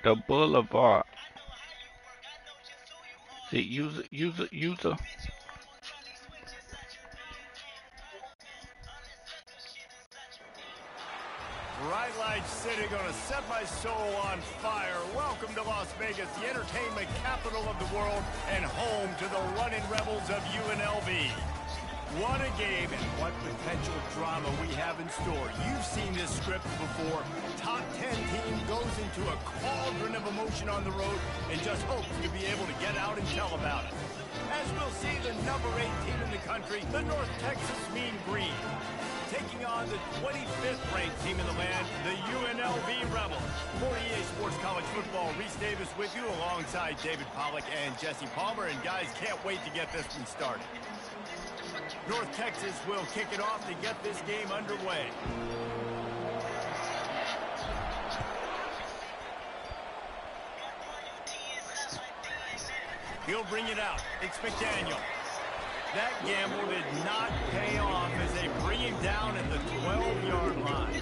The Boulevard. The user. Bright lights city gonna set my soul on fire. Welcome to Las Vegas, the entertainment capital of the world and home to the running rebels of UNLV. What a game and what potential drama we have in store. You've seen this script before. Top 10 team goes into a cauldron of emotion on the road and just hopes to be able to get out and tell about it. As we'll see, the number 8 team in the country, the North Texas Mean Green, taking on the 25th ranked team in the land, the UNLV Rebels. For EA Sports College Football, Reese Davis with you alongside David Pollack and Jesse Palmer. And guys, can't wait to get this one started. North Texas will kick it off to get this game underway. He'll bring it out. It's McDaniel. That gamble did not pay off as they bring him down at the 12-yard line.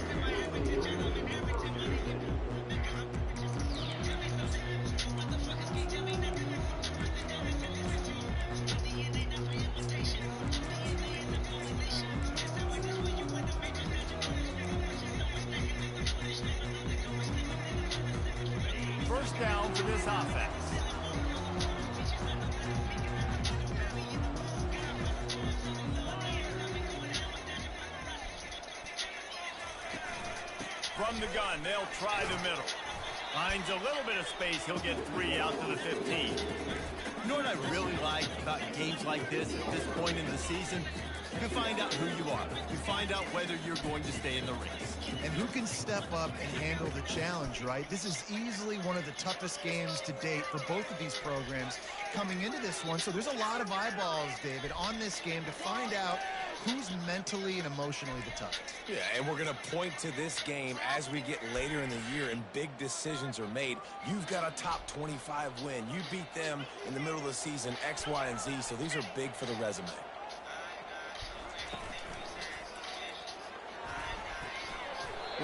First down for this offense. From the gun, they'll try the middle. Finds a little bit of space. He'll get 3 out to the 15. You know what I really like about games like this at this point in the season? You can find out who you are. You find out whether you're going to stay in the race. And who can step up and handle the challenge, right? This is easily one of the toughest games to date for both of these programs coming into this one. So there's a lot of eyeballs, David, on this game to find out who's mentally and emotionally the toughest. Yeah, and we're going to point to this game as we get later in the year and big decisions are made. You've got a top 25 win. You beat them in the middle of the season, X, Y, and Z, so these are big for the resume.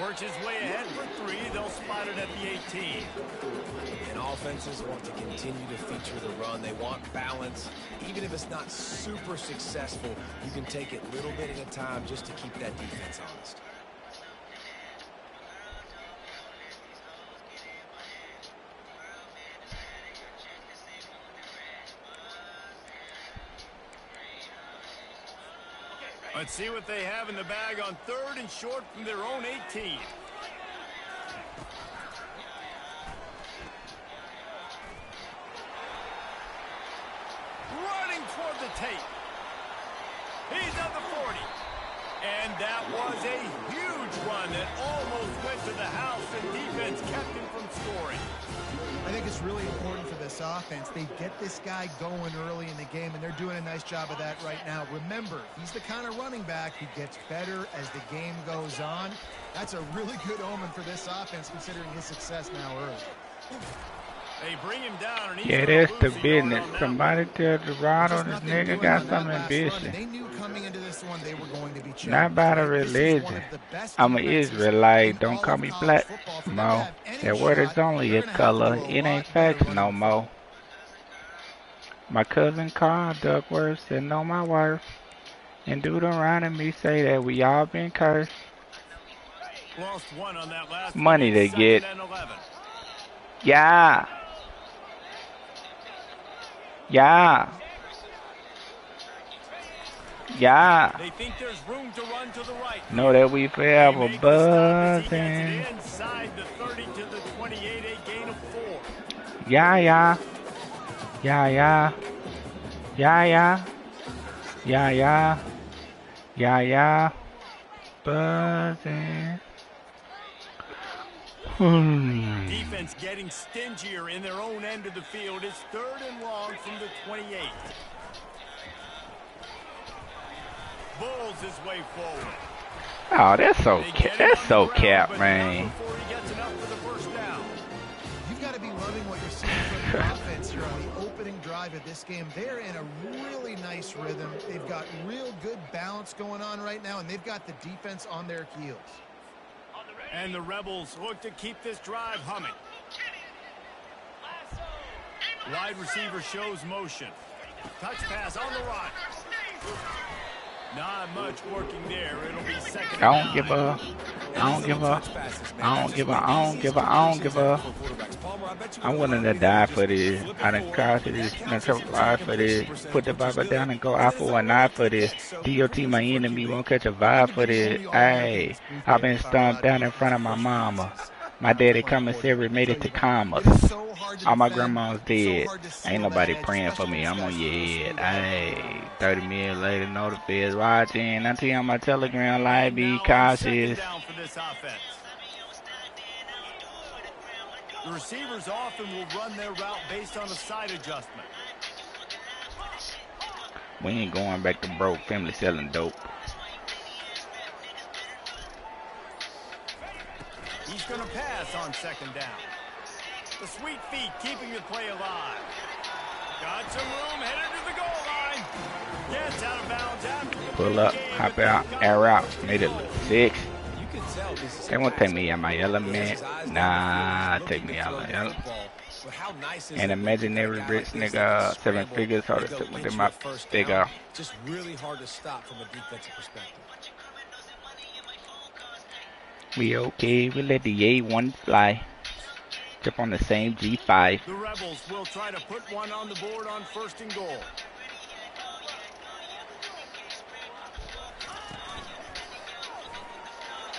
Works his way ahead for 3. They'll spot it at the 18. And offenses want to continue to feature the run. They want balance. Even if it's not super successful, you can take it little bit at a time just to keep that defense honest. Let's see what they have in the bag on 3rd and short from their own 18. Running toward the tape. He's at the 40. And that was a huge run that almost went to the house, and defense kept him from scoring. I think it's really important for this offense. They get this guy going early in the game, and they're doing a nice job of that right now. Remember, he's the kind of running back who gets better as the game goes on. That's a really good omen for this offense, considering his success now early. They bring him down, and Yeah, that's the business. Somebody tell Dorado this nigga got something in business. They knew coming into this one they were going to be challenged. Not about a religion. I'm an Israelite. Don't call me black, Mo. That word is only a color. It ain't facts no more. My cousin Carl Duckworth said, know my worth. And Deuteronomy say that we all been cursed. Lost one on that last money to get. Yeah. Yeah. Yeah. They think there's room to run to the right. Know that we forever buzzing. Inside the 30 to the 28, a gain of 4. Yeah, yeah. Yeah, yeah. Yeah, yeah. Yeah, yeah. Yeah, yeah. Buzzing. Defense getting stingier in their own end of the field. It's 3rd and long from the 28. Bulls his way forward. Oh, that's so cap, man. You've got to be loving what you're seeing from the offense here on the opening drive of this game. They're in a really nice rhythm. They've got real good balance going on right now, and they've got the defense on their heels. And the Rebels look to keep this drive humming. Wide receiver shows motion. Touch pass on the run. Not much working there. It'll be second and 9. I don't give a. I don't give a. I don't give a. I don't give a. I don't give a. I'm willing to die for this. I done cried for this. I done life for this. Put the Bible down and go eye for an eye for this. DOT, my enemy, won't catch a vibe for this. Ayy, I've been stomped down in front of my mama. My daddy commissary made it to commas. All my grandma's dead. Ain't nobody praying for me. I'm on your head. Ayy, 30 minutes later, know the feds watching. I tell on my Telegram live, be cautious. The receivers often will run their route based on a side adjustment. We ain't going back to broke. Family selling dope. He's going to pass on second down. The sweet feet keeping the play alive. Got some room, headed to the goal line. Gets out of bounds after the pull up, hop out, air out. Made it look 6. They won't take me out my element. Nah, take me out my element. An imaginary rich nigga, 7 figures, hard to took within my figure. Just really hard to stop from a defensive perspective. We okay, we let the A1 fly. Jump on the same G5. The Rebels will try to put one on the board on first and goal.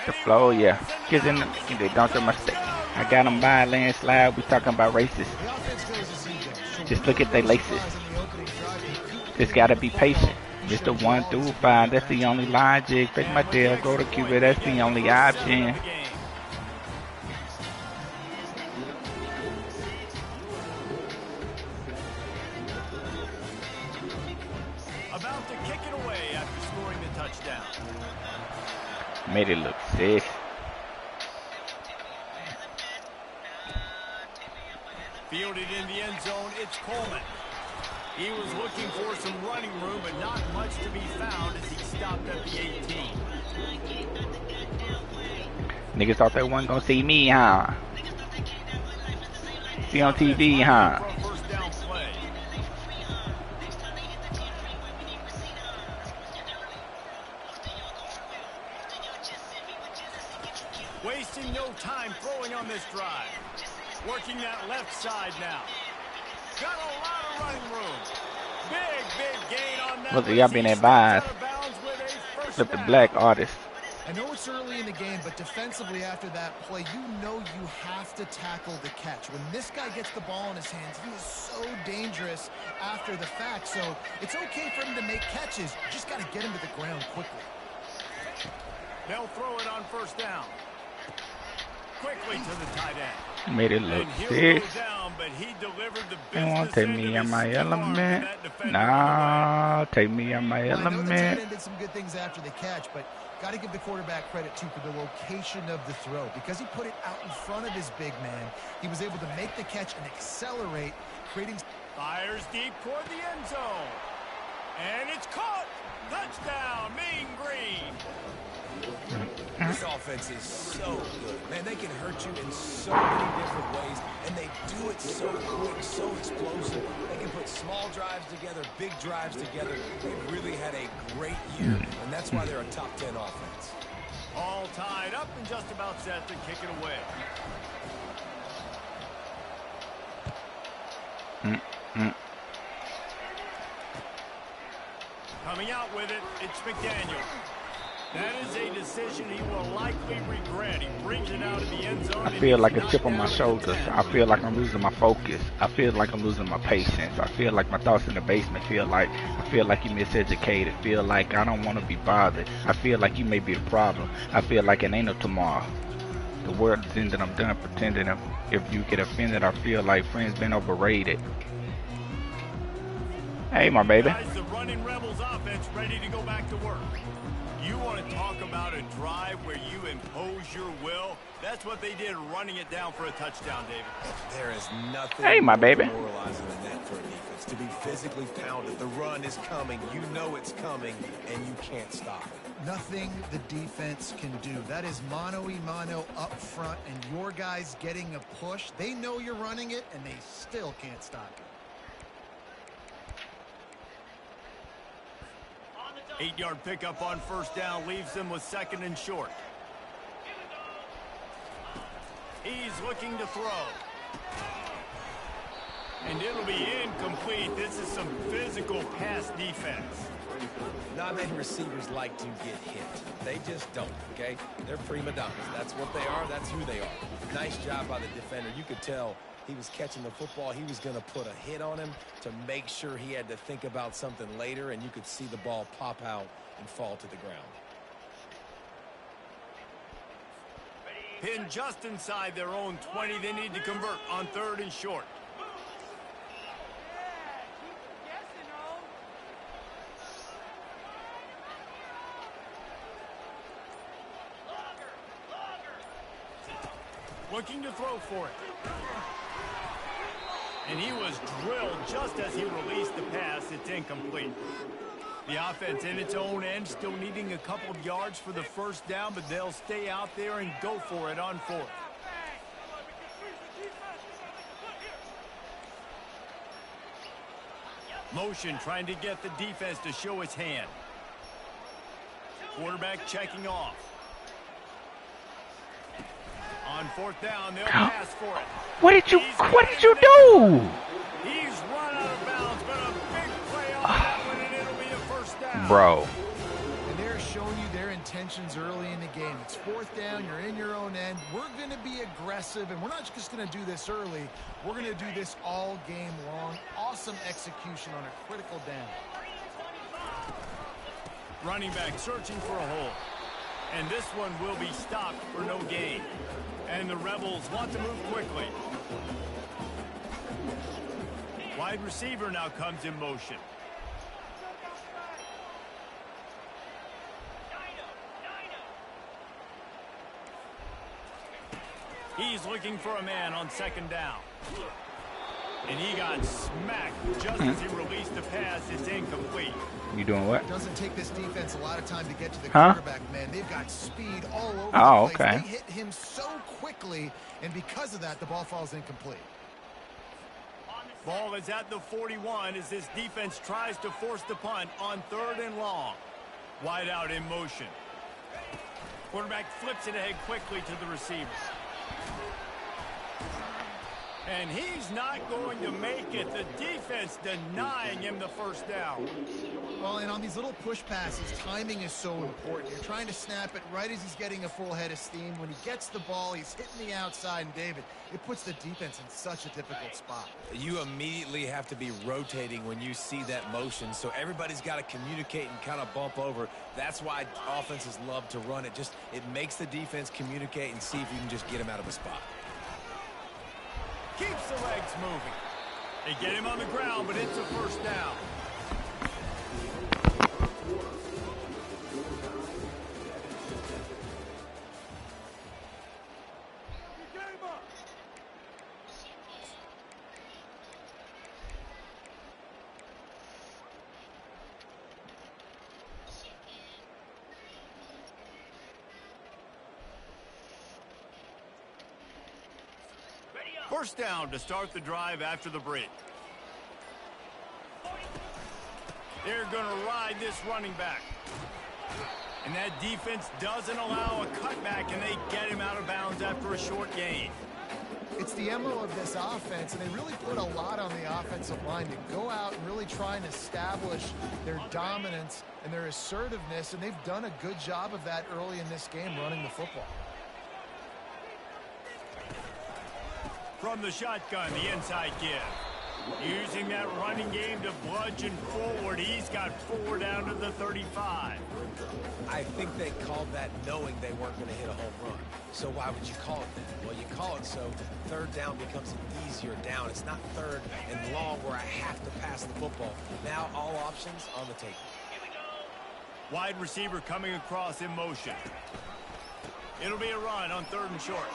The flow, yeah. Kids in the they don't show my stick. I got them by a landslide. We talking about races. Just look at their laces. Just gotta be patient. It's the 1 through 5. That's the only logic. Fake my deal, go to Cuba. That's the only option. About to kick it away after scoring the touchdown. Made it look 6. Fielded in the end zone, it's Coleman. He was looking for some running room, but not much to be found as he stopped at the 18. Niggas thought they wasn't gonna see me, huh? See on TV, huh? First down play. Wasting no time throwing on this drive. Working that left side now. Got a lot of running room. Big gain on that. Look, y'all been advised. Flip the black artist. I know it's early in the game, but defensively after that play, you know you have to tackle the catch. When this guy gets the ball in his hands, he is so dangerous after the fact. So it's okay for him to make catches. You just got to get him to the ground quickly. They'll throw it on first down. Quickly to the tight end. Made it look 6. They won't take me in my element. Nah, take me in my element. I know the tight end did some good things after the catch, but got to give the quarterback credit too for the location of the throw. Because he put it out in front of his big man, he was able to make the catch and accelerate, creating... Fires deep toward the end zone. And it's caught. Touchdown, Mean Green. This offense is so good. Man, they can hurt you in so many different ways, and they do it so quick, so explosive. They can put small drives together, big drives together. They've really had a great year, and that's why they're a top 10 offense. All tied up and just about set to kick it away. Coming out with it, it's McDaniel. That is a decision he will likely regret. He brings it out of the end zone. I feel like a chip on my shoulders. I feel like I'm losing my focus. I feel like I'm losing my patience. I feel like my thoughts in the basement. I feel like you miseducated. Feel like I don't want to be bothered. I feel like you may be the problem. I feel like it ain't no tomorrow. The world is ended. I'm done pretending. If you get offended, I feel like friends been overrated. Hey, my baby. Guys, the running Rebels offense ready to go back to work. You want to talk about a drive where you impose your will? That's what they did, running it down for a touchdown, David. There is nothing my baby. more demoralizing than that for a defense. To be physically pounded, the run is coming, you know it's coming, and you can't stop it. Nothing the defense can do. That is mano-a-mano up front, and your guys getting a push. They know you're running it, and they still can't stop it. 8-yard pickup on first down leaves them with 2nd and short. He's looking to throw. And it'll be incomplete. This is some physical pass defense. Not many receivers like to get hit. They just don't, okay? They're prima donnas. That's what they are. That's who they are. Nice job by the defender. You could tell he was catching the football. He was going to put a hit on him to make sure he had to think about something later, and you could see the ball pop out and fall to the ground. Pinned just inside their own 20. They need to convert on 3rd and short. Looking to throw for it. And he was drilled just as he released the pass. It's incomplete. The offense in its own end, still needing a couple of yards for the first down, but they'll stay out there and go for it on 4th. Motion trying to get the defense to show its hand. Quarterback checking off. On 4th down, they'll pass for it. What did you do? He's run out of bounds, but a big play on that one, and it'll be a first down. Bro. And they're showing you their intentions early in the game. It's 4th down, you're in your own end. We're going to be aggressive, and we're not just going to do this early. We're going to do this all game long. Awesome execution on a critical down. Running back searching for a hole. And this one will be stopped for no gain. And the Rebels want to move quickly. Wide receiver now comes in motion. He's looking for a man on 2nd down. And he got smacked just as he released the pass. It's incomplete. You doing what? It doesn't take this defense a lot of time to get to the quarterback, man. They've got speed all over the place. Okay. They hit him so quickly, and because of that, the ball falls incomplete. Ball is at the 41 as this defense tries to force the punt on 3rd and long. Wide out in motion. Quarterback flips it ahead quickly to the receiver. And he's not going to make it. The defense denying him the first down. Well, and on these little push passes, timing is so important. You're trying to snap it right as he's getting a full head of steam. When he gets the ball, he's hitting the outside, and David, it puts the defense in such a difficult spot. You immediately have to be rotating when you see that motion, so everybody's got to communicate and kind of bump over. That's why offenses love to run it. It makes the defense communicate and see if you can just get him out of a spot. Keeps the legs moving. They get him on the ground, but it's a first down. First down to start the drive after the break. They're going to ride this running back. And that defense doesn't allow a cutback, and they get him out of bounds after a short gain. It's the MO of this offense, and they really put a lot on the offensive line to go out and really try and establish their dominance and their assertiveness, and they've done a good job of that early in this game running the football. From the shotgun, the inside give. Using that running game to bludgeon forward. He's got 4 down to the 35. I think they called that knowing they weren't going to hit a home run. So why would you call it that? Well, you call it so 3rd down becomes an easier down. It's not 3rd and long where I have to pass the football. Now all options on the table. Wide receiver coming across in motion. It'll be a run on 3rd and short.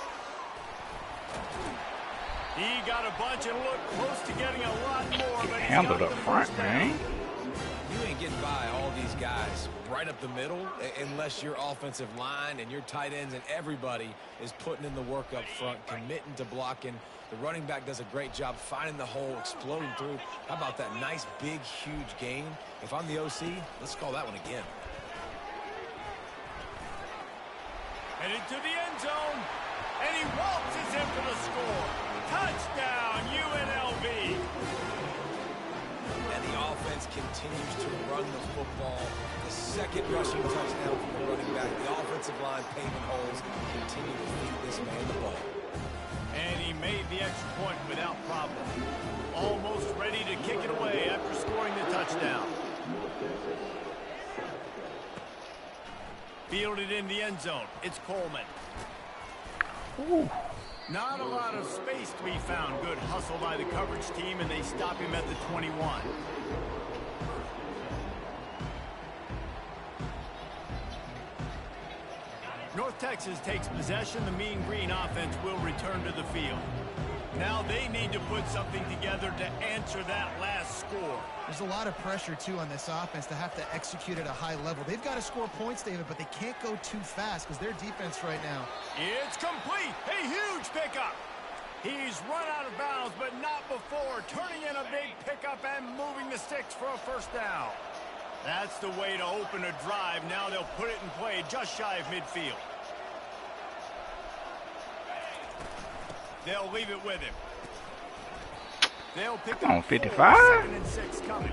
He got a bunch and looked close to getting a lot more, but handled up front, man. You ain't getting by all these guys right up the middle unless your offensive line and your tight ends and everybody is putting in the work up front, committing to blocking. The running back does a great job finding the hole, exploding through. How about that nice, big, huge gain? If I'm the OC, let's call that one again. Headed to the end zone, and he waltzes in for the score. Touchdown, UNLV. And the offense continues to run the football. The second rushing touchdown from the running back. The offensive line paving holes. Continue to feed this man the ball. And he made the extra point without problem. Almost ready to kick it away after scoring the touchdown. Fielded in the end zone. It's Coleman. Ooh. Not a lot of space to be found. Good hustle by the coverage team, and they stop him at the 21. North Texas takes possession. The Mean Green offense will return to the field. Now they need to put something together to answer that last score. There's a lot of pressure, too, on this offense to have to execute at a high level. They've got to score points, David, but they can't go too fast because their defense right now. It's complete. A huge pickup. He's run out of bounds, but not before turning in a big pickup and moving the sticks for a first down. That's the way to open a drive. Now they'll put it in play just shy of midfield. They'll leave it with him. They'll pick on up 55. 2nd and 6 coming.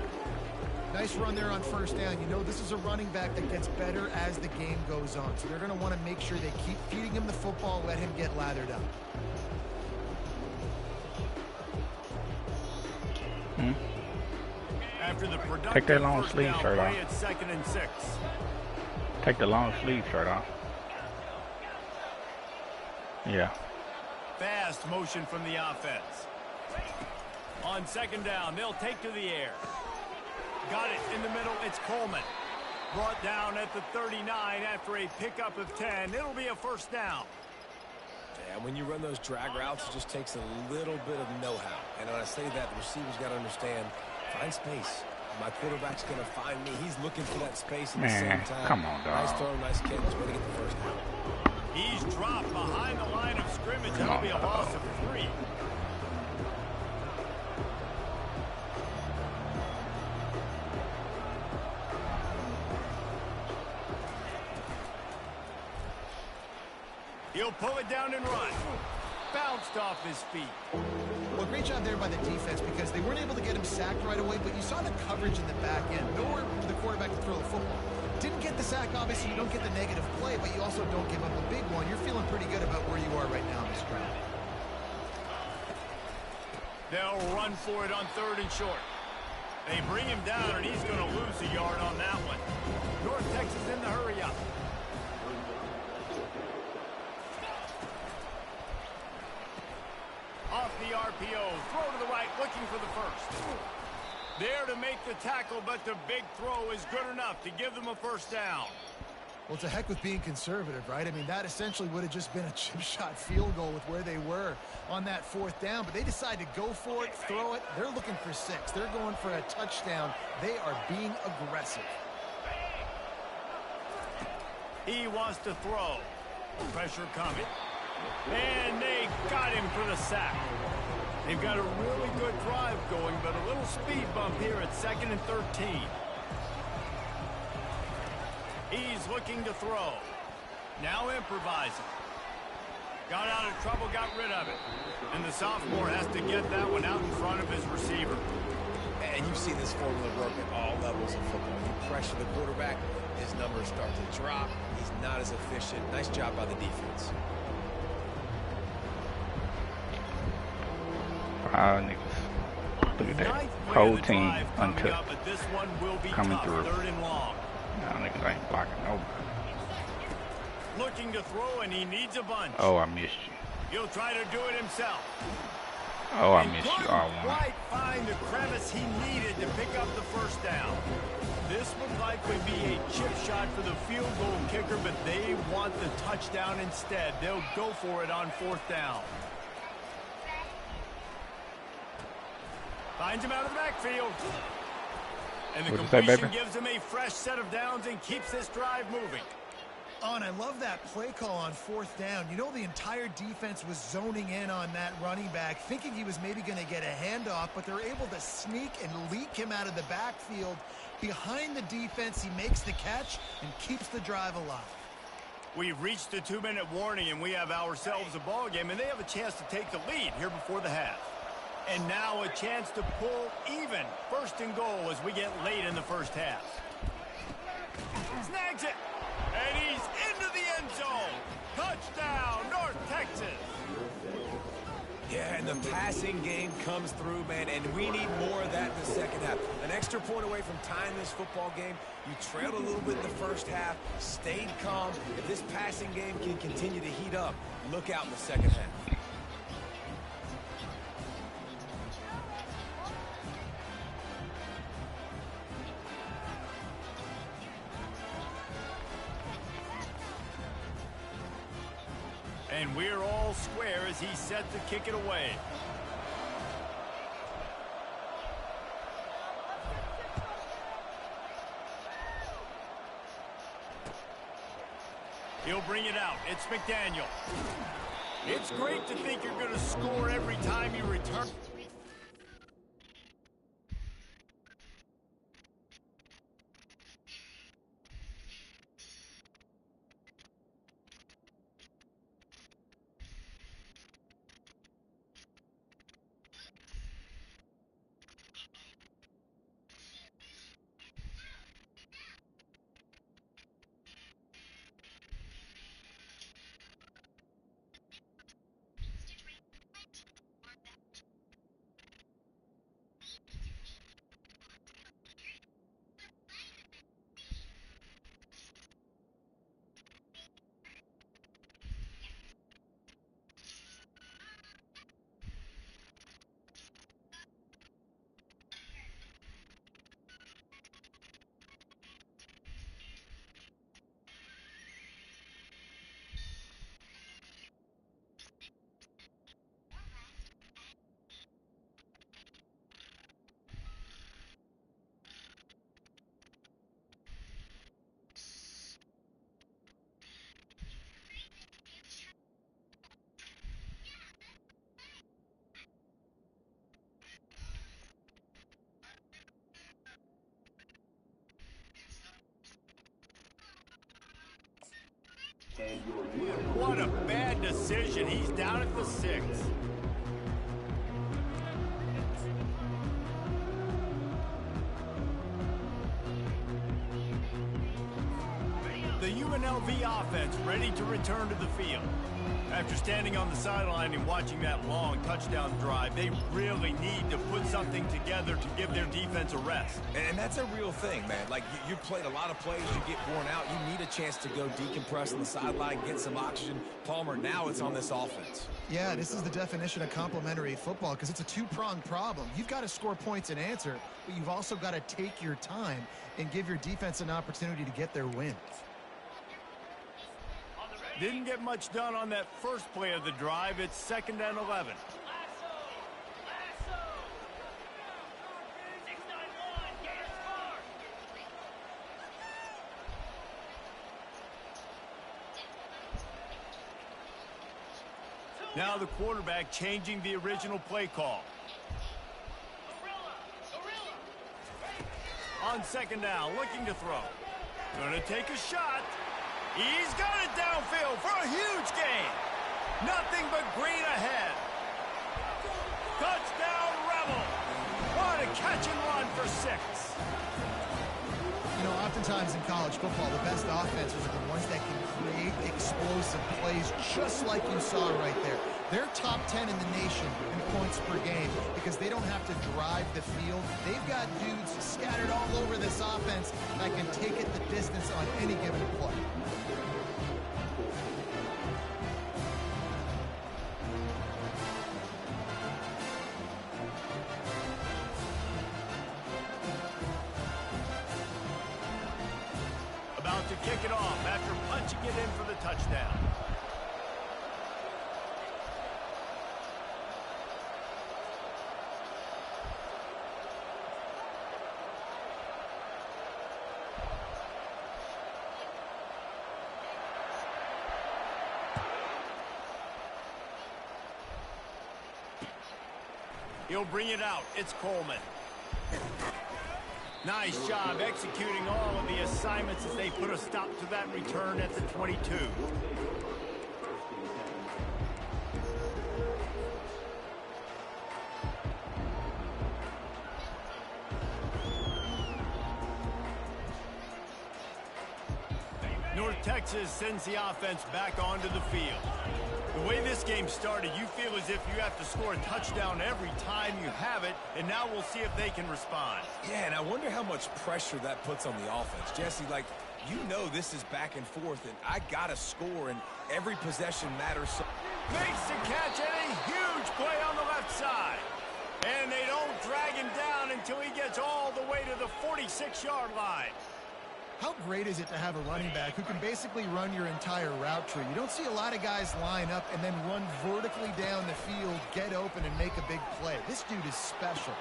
Nice run there on first down. You know, this is a running back that gets better as the game goes on. So they're going to want to make sure they keep feeding him the football, let him get lathered up. After the Take that long first sleeve down shirt play, off. it's 2nd and 6. Take the long sleeve shirt off. Yeah. Fast motion from the offense. On 2nd down, they'll take to the air. Got it in the middle. It's Coleman. Brought down at the 39 after a pickup of 10. It'll be a first down. And when you run those drag routes, it just takes a little bit of know-how. And when I say that, the receiver's got to understand, find space. My quarterback's going to find me. He's looking for that space at the same time. Come on, dog. Nice throw, nice kick. He's going to get the first down. He's dropped behind the line of scrimmage. That'll be a loss of 3. He'll pull it down and run. Bounced off his feet. Well, great job there by the defense because they weren't able to get him sacked right away, but you saw the coverage in the back end. Nowhere for the quarterback to throw the football. Didn't get the sack, obviously. You don't get the negative play, but you also don't give up a big one. You're feeling pretty good about where you are right now in this drive. They'll run for it on 3rd and short. They bring him down, and he's going to lose a yard on that one. North Texas in the hurry up. Off the RPO, throw to the right, looking for the first. There to make the tackle, but the big throw is good enough to give them a first down. Well, to heck with being conservative, right? I mean, that essentially would have just been a chip shot field goal with where they were on that 4th down, but they decided to go for it, throw it. They're looking for 6. They're going for a touchdown. They are being aggressive. He wants to throw. Pressure coming. And they got him for the sack. They've got a really good drive going, but a little speed bump here at 2nd and 13. He's looking to throw. Now improvising. Got out of trouble, got rid of it. And the sophomore has to get that one out in front of his receiver. And you've seen this formula work at all levels of football. You pressure the quarterback, his numbers start to drop. He's not as efficient. Nice job by the defense. Niggas. Look at that. Whole team untook. Coming through. 3rd and long. Nah, niggas ain't blocking nobody. Looking to throw, and he needs a bunch. Oh, I missed you. He'll try to do it himself. Oh, I missed you. Oh, Couldn't quite find the crevice he needed to pick up the first down. This would likely be a chip shot for the field goal kicker, but they want the touchdown instead. They'll go for it on 4th down. Finds him out of the backfield. And the What'd you say, completion baby? gives him a fresh set of downs and keeps this drive moving. Oh, and I love that play call on 4th down. You know, the entire defense was zoning in on that running back, thinking he was maybe going to get a handoff, but they're able to sneak and leak him out of the backfield. Behind the defense, he makes the catch and keeps the drive alive. We've reached the 2-minute warning, and we have ourselves a ball game, and they have a chance to take the lead here before the half. And now a chance to pull even. 1st and goal as we get late in the first half. Snags it. And he's into the end zone. Touchdown, North Texas. Yeah, and the passing game comes through, man, and we need more of that in the second half. An extra point away from tying this football game. You trailed a little bit in the first half, stayed calm. If this passing game can continue to heat up, look out in the second half. And we're all square as he's set to kick it away. He'll bring it out. It's McDaniel. It's great to think you're going to score every time you return. What a bad decision. He's down at the 6. The UNLV offense ready to return to the field. After standing on the sideline and watching that long touchdown drive, they really need to put something together to give their defense a rest. And that's a real thing, man. Like, you played a lot of plays, you get worn out. You need a chance to go decompress on the sideline, get some oxygen. Palmer, now it's on this offense. Yeah, this is the definition of complementary football because it's a two-pronged problem. You've got to score points and answer, but you've also got to take your time and give your defense an opportunity to get their wins. Didn't get much done on that first play of the drive. It's 2nd and 11. Now the quarterback changing the original play call. On 2nd down, looking to throw. Gonna take a shot. He's got it downfield for a huge gain. Nothing but green ahead. Touchdown, Rebel. What a catch and run for 6. You know, oftentimes in college football, the best offenses are the ones that can create explosive plays just like you saw right there. They're top 10 in the nation in points per game because they don't have to drive the field. They've got dudes scattered all over this offense that can take it the distance on any given play. About to kick it off after punching it in for the touchdown. He'll bring it out. It's Coleman. Nice job executing all of the assignments as they put a stop to that return at the 22. North Texas sends the offense back onto the field. The way this game started, you feel as if you have to score a touchdown every time you have it, and now we'll see if they can respond. Yeah, and I wonder how much pressure that puts on the offense. Jesse, like, you know this is back and forth, and I got to score, and every possession matters. Makes the catch, and a huge play on the left side. And they don't drag him down until he gets all the way to the 46-yard line. How great is it to have a running back who can basically run your entire route tree? You don't see a lot of guys line up and then run vertically down the field, get open, and make a big play. This dude is special.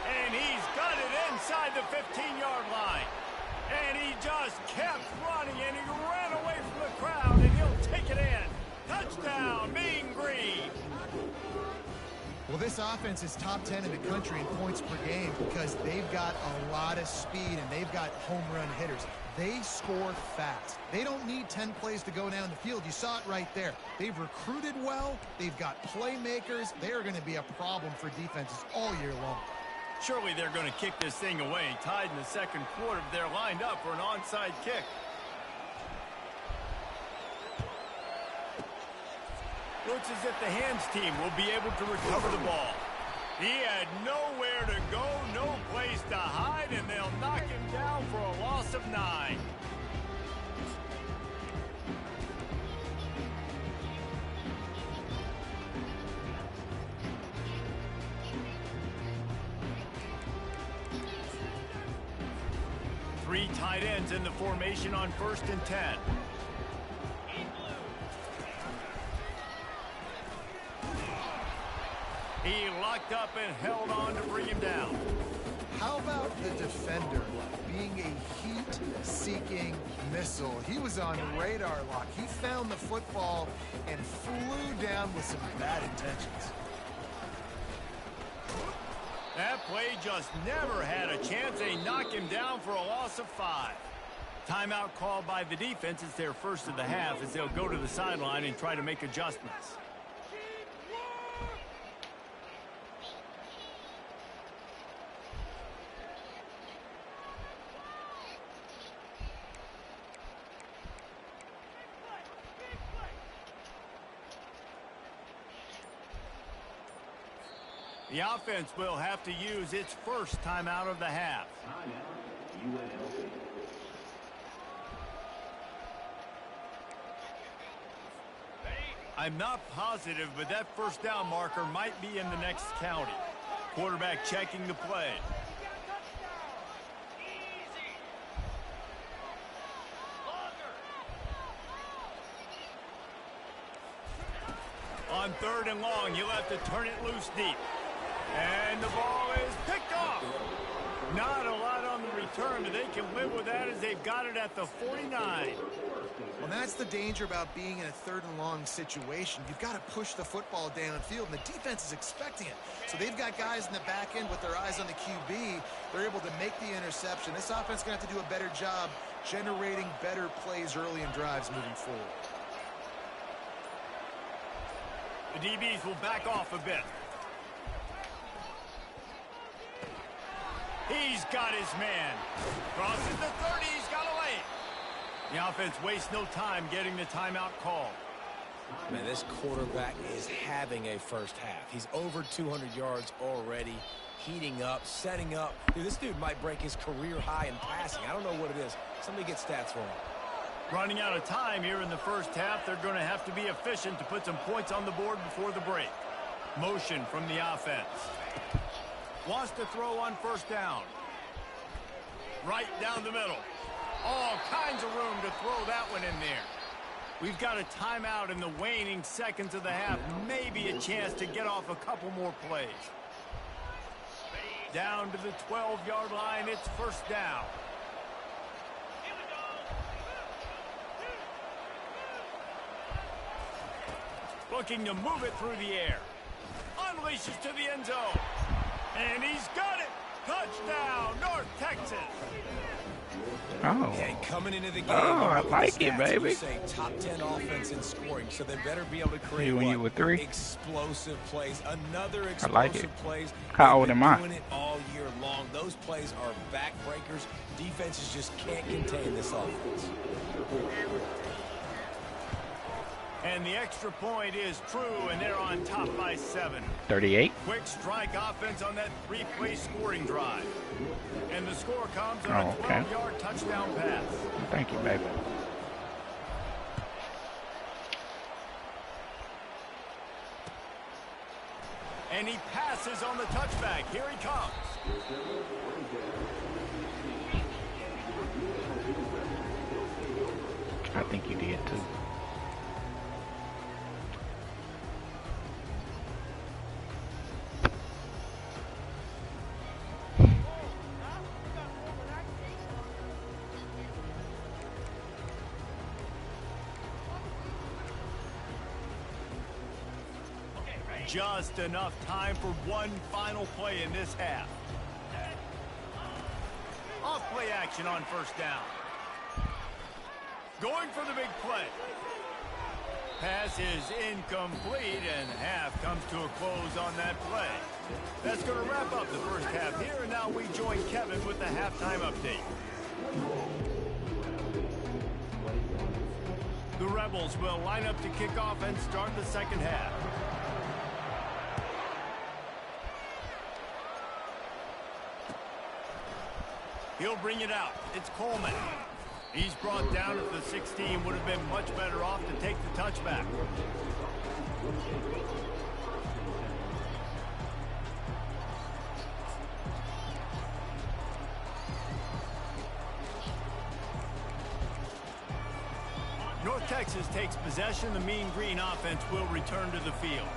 And he's got it inside the 15-yard line. And he just kept running, and he ran away from the crowd, and he'll take it in. Touchdown, Mean Green. Well, this offense is top 10 in the country in points per game because they've got a lot of speed and they've got home run hitters. They score fast. They don't need 10 plays to go down the field. You saw it right there. They've recruited well. They've got playmakers. They're going to be a problem for defenses all year long. Surely they're going to kick this thing away. Tied in the second quarter, they're lined up for an onside kick. Looks as if the hands team will be able to recover the ball. He had nowhere to go, no place to hide, and they'll knock him down for a loss of 9. Three tight ends in the formation on 1st and 10. He locked up and held on to bring him down. How about the defender being a heat-seeking missile? He was on radar lock. He found the football and flew down with some bad intentions. That play just never had a chance. They knock him down for a loss of 5. Timeout called by the defense. It's their first of the half as they'll go to the sideline and try to make adjustments. The offense will have to use its first timeout of the half. UNLV. I'm not positive, but that first down marker might be in the next county. Quarterback checking the play. On 3rd and long, you'll have to turn it loose deep. And the ball is picked off. Not a lot on the return, but they can live with that as they've got it at the 49. Well, that's the danger about being in a 3rd and long situation. You've got to push the football downfield, and the defense is expecting it. So they've got guys in the back end with their eyes on the QB. They're able to make the interception. This offense is going to have to do a better job generating better plays early in drives moving forward. The DBs will back off a bit. He's got his man. Crosses the 30. He's got a lane. The offense wastes no time getting the timeout called. Man, this quarterback is having a first half. He's over 200 yards already, heating up, setting up. Dude, this dude might break his career high in passing. I don't know what it is. Somebody get stats for him. Running out of time here in the first half. They're going to have to be efficient to put some points on the board before the break. Motion from the offense. Wants to throw on 1st down. Right down the middle. All kinds of room to throw that one in there. We've got a timeout in the waning seconds of the half. Maybe a chance to get off a couple more plays. Down to the 12-yard line. It's 1st down. Looking to move it through the air. Unleashes to the end zone. And he's got it. Touchdown, North Texas. Oh. Yeah, coming into the game, I like it, baby. Say top 10 offense in scoring, so they better be able to create When you were 3? Explosive plays. Another explosive I like it. plays. How old am I? Doing it all year long. Those plays are backbreakers. Defenses just can't contain this offense. And the extra point is true, and they're on top by 7. 38. Quick strike offense on that 3-play scoring drive. And the score comes on a 12-yard touchdown pass. Thank you, baby. And he passes on the touchback. Here he comes. I think you did too. Just enough time for one final play in this half. Off play action on first down. Going for the big play. Pass is incomplete, and half comes to a close on that play. That's going to wrap up the first half here, and now we join Kevin with the halftime update. The Rebels will line up to kick off and start the second half. He'll bring it out. It's Coleman. He's brought down at the 16. Would have been much better off to take the touchback. North Texas takes possession. The Mean Green offense will return to the field.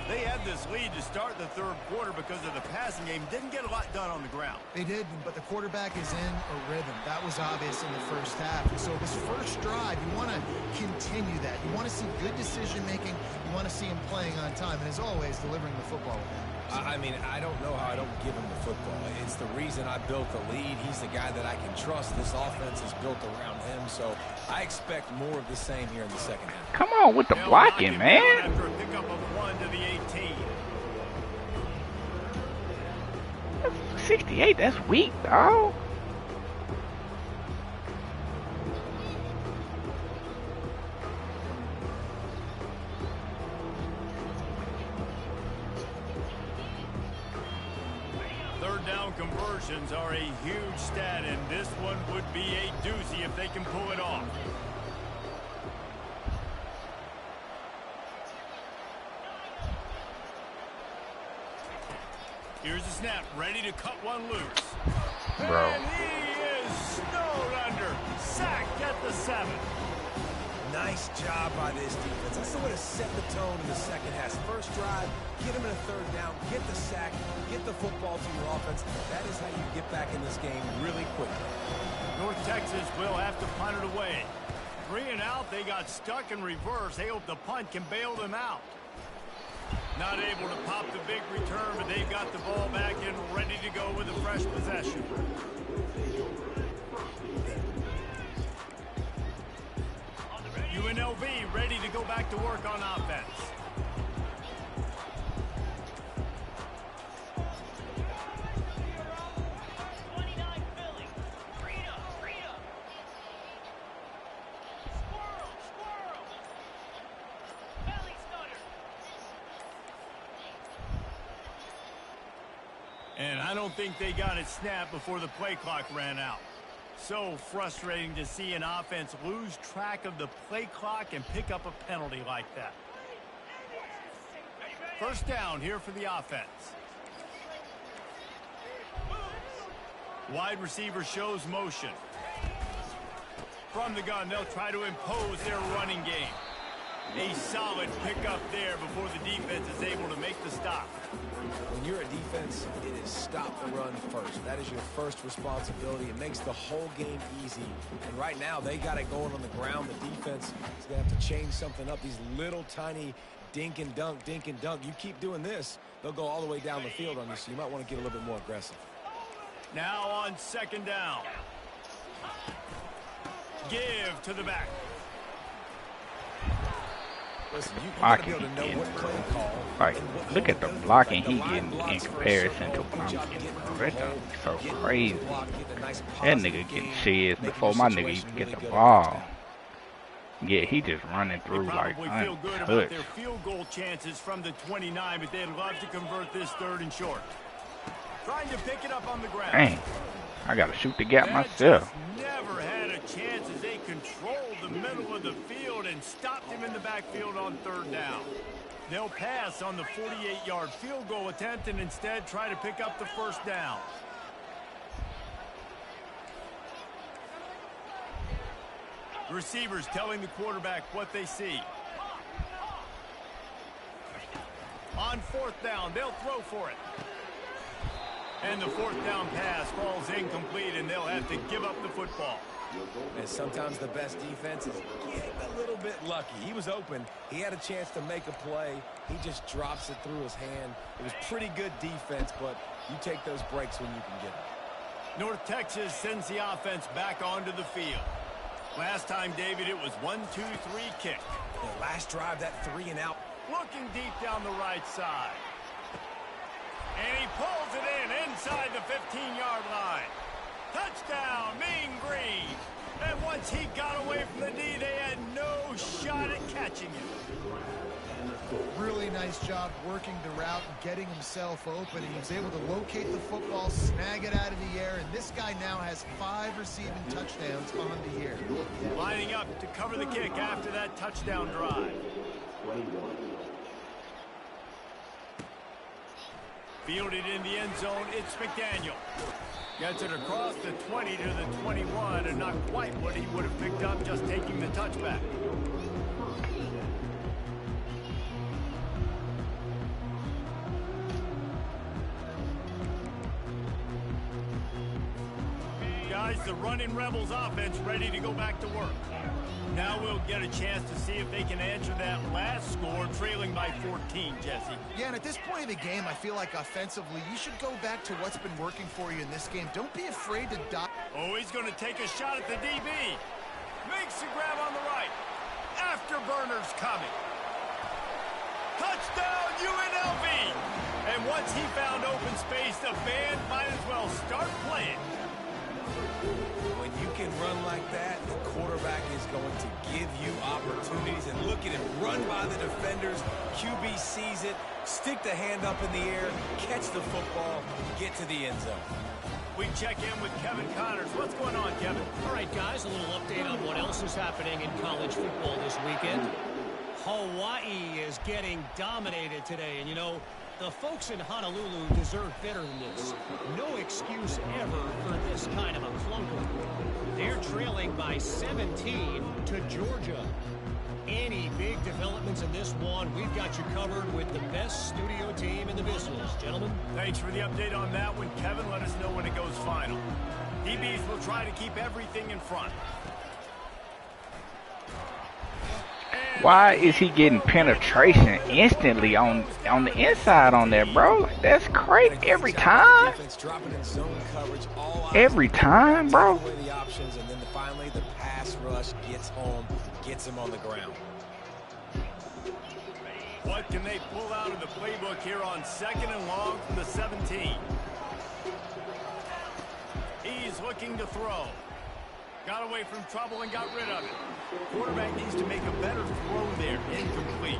They had this lead to start the third quarter because of the passing game. Didn't get a lot done on the ground. They didn't, but the quarterback is in a rhythm. That was obvious in the first half. So this first drive, you want to continue that. You want to see good decision-making. You want to see him playing on time. And as always, delivering the football with him. I mean, I don't know how I don't give him the football. It's the reason I built the lead. He's the guy that I can trust. This offense is built around him, so I expect more of the same here in the second half. Come on with the blocking, man. After a pickup of 1 to the 18. 68, that's weak, dog. Third down conversions are a huge stat, and this one would be a doozy if they can pull it off. Here's the snap, ready to cut one loose. Bro. And he is snowed under. Sacked at the 7. Nice job by this defense. That's the way to set the tone in the second half. First drive, get him in a third down, get the sack, get the football to your offense. That is how you get back in this game really quickly. North Texas will have to punt it away. 3 and out, they got stuck in reverse. They hope the punt can bail them out. Not able to pop the big return, but they've got the ball back and ready to go with a fresh possession. UNLV ready to go back to work on offense. And I don't think they got it snapped before the play clock ran out. So frustrating to see an offense lose track of the play clock and pick up a penalty like that. First down here for the offense. Wide receiver shows motion. From the gun, they'll try to impose their running game. A solid pickup there before the defense is able to make the stop. When you're a defense, it is stop the run first. That is your first responsibility. It makes the whole game easy. And right now, they got it going on the ground. The defense is going to have to change something up. These little tiny dink and dunk, dink and dunk. You keep doing this, they'll go all the way down the field on you, so you might want to get a little bit more aggressive. Now on second down. Give to the back. Listen, you gotta be able to know what play to call. Like, look at the blocking he getting in comparison to what I'm getting. That's so crazy. That nigga getting shiz before my nigga even get the ball. Yeah, he just running through like feel good about their field goal chances from the 29, but they'd love to convert this 3rd and short. Trying to pick it up on the ground. Dang, I gotta shoot the gap myself. Never had a chance as they controlled the middle of the field and stopped him in the backfield on 3rd down. They'll pass on the 48-yard field goal attempt and instead try to pick up the 1st down. Receivers telling the quarterback what they see. On 4th down, they'll throw for it. And the 4th down pass falls incomplete, and they'll have to give up the football. And sometimes the best defense is getting a little bit lucky. He was open. He had a chance to make a play. He just drops it through his hand. It was pretty good defense, but you take those breaks when you can get them. North Texas sends the offense back onto the field. Last time, David, it was 1-2-3 kick. The last drive, that 3 and out. Looking deep down the right side. And he pulls it in inside the 15-yard line. Touchdown, Mean Green. And once he got away from the D, they had no shot at catching him. Really nice job working the route and getting himself open. He was able to locate the football, snag it out of the air, and this guy now has 5 receiving touchdowns on the year. Lining up to cover the kick after that touchdown drive. 21. Fielded in the end zone, it's McDaniel. Gets it across the 20 to the 21, and not quite what he would have picked up just taking the touchback. Guys, the running Rebels offense ready to go back to work. Now we'll get a chance to see if they can answer that last score, trailing by 14, Jesse. Yeah, and at this point of the game, I feel like offensively, you should go back to what's been working for you in this game. Don't be afraid to dive. Oh, he's going to take a shot at the DB. Makes the grab on the right. Afterburner's coming. Touchdown, UNLV! And once he found open space, the band might as well start playing. When you can run like that, the quarterback is going to give you opportunities. And look at him run by the defenders. QB sees it, stick the hand up in the air, catch the football, get to the end zone. We check in with Kevin Connors. What's going on, Kevin? All right, guys, a little update on what else is happening in college football this weekend. Hawaii is getting dominated today, and you know, the folks in Honolulu deserve better than this. No excuse ever for this kind of a clunker. They're trailing by 17 to Georgia. Any big developments in this one, we've got you covered with the best studio team in the business. Gentlemen. Thanks for the update on that one, Kevin. Let us know when it goes final. DBs will try to keep everything in front. Why is he getting penetration instantly on the inside on there, bro? Like, that's crazy every time. Every time, bro. The options, and then finally the pass rush gets home, gets him on the ground. What can they pull out of the playbook here on 2nd and long from the 17? He's looking to throw. Got away from trouble and got rid of it. Quarterback needs to make a better throw there. Incomplete.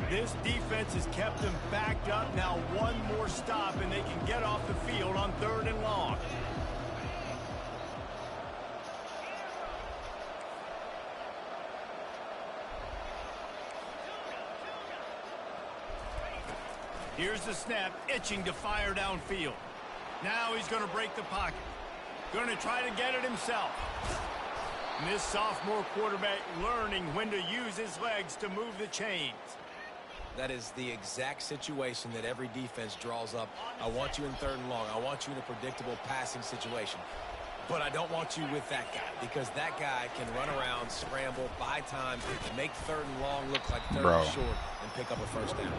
This defense has kept them backed up. Now one more stop and they can get off the field on 3rd and long. Here's the snap, itching to fire downfield. Now he's going to break the pocket. Going to try to get it himself. And this sophomore quarterback learning when to use his legs to move the chains. That is the exact situation that every defense draws up. I want you in 3rd and long. I want you in a predictable passing situation. But I don't want you with that guy, because that guy can run around, scramble, buy time, and make 3rd and long look like 3rd and short and pick up a first down.